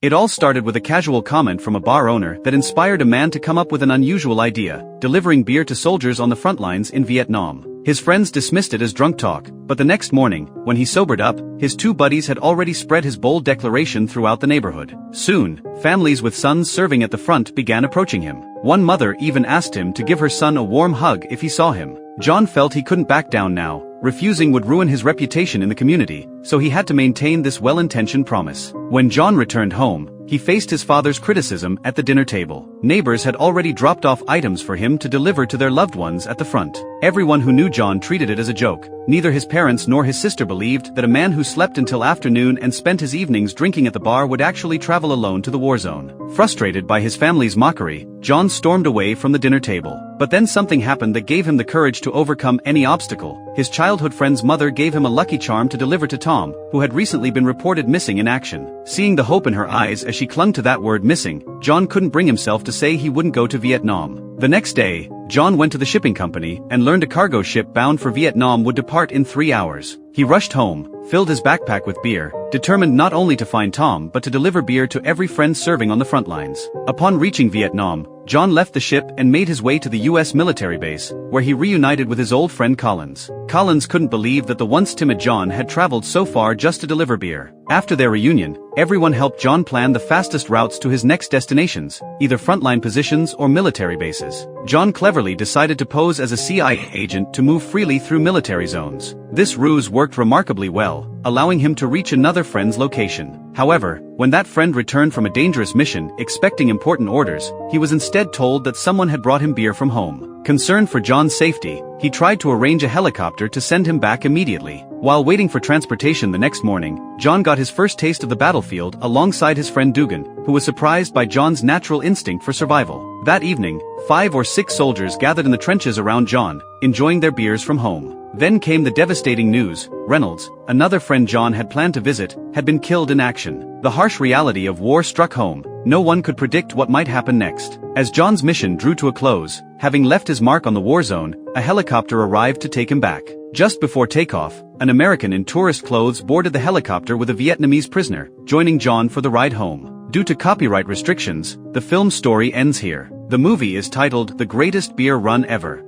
It all started with a casual comment from a bar owner that inspired a man to come up with an unusual idea: delivering beer to soldiers on the front lines in Vietnam. His friends dismissed it as drunk talk, but the next morning, when he sobered up, his two buddies had already spread his bold declaration throughout the neighborhood. Soon, families with sons serving at the front began approaching him. One mother even asked him to give her son a warm hug if he saw him. John felt he couldn't back down now. Refusing would ruin his reputation in the community, so he had to maintain this well-intentioned promise. When John returned home, he faced his father's criticism at the dinner table. Neighbors had already dropped off items for him to deliver to their loved ones at the front. Everyone who knew John treated it as a joke. Neither his parents nor his sister believed that a man who slept until afternoon and spent his evenings drinking at the bar would actually travel alone to the war zone. Frustrated by his family's mockery, John stormed away from the dinner table. But then something happened that gave him the courage to overcome any obstacle. His childhood friend's mother gave him a lucky charm to deliver to Tom, who had recently been reported missing in action. Seeing the hope in her eyes as she clung to that word missing, John couldn't bring himself to say he wouldn't go to Vietnam. The next day, John went to the shipping company and learned a cargo ship bound for Vietnam would depart in 3 hours. He rushed home, filled his backpack with beer, determined not only to find Tom but to deliver beer to every friend serving on the front lines. Upon reaching Vietnam, John left the ship and made his way to the U.S. military base, where he reunited with his old friend Collins. Collins couldn't believe that the once timid John had traveled so far just to deliver beer. After their reunion, everyone helped John plan the fastest routes to his next destinations, either frontline positions or military bases. John cleverly decided to pose as a CIA agent to move freely through military zones. This ruse worked remarkably well, allowing him to reach another friend's location. However, when that friend returned from a dangerous mission, expecting important orders, he was instead told that someone had brought him beer from home. Concerned for John's safety, he tried to arrange a helicopter to send him back immediately. While waiting for transportation the next morning, John got his first taste of the battlefield alongside his friend Dugan, who was surprised by John's natural instinct for survival. That evening, 5 or 6 soldiers gathered in the trenches around John, enjoying their beers from home. Then came the devastating news: Reynolds, another friend John had planned to visit, had been killed in action. The harsh reality of war struck home. No one could predict what might happen next. As John's mission drew to a close, having left his mark on the war zone, a helicopter arrived to take him back. Just before takeoff, an American in tourist clothes boarded the helicopter with a Vietnamese prisoner, joining John for the ride home. Due to copyright restrictions, the film's story ends here. The movie is titled The Greatest Beer Run Ever.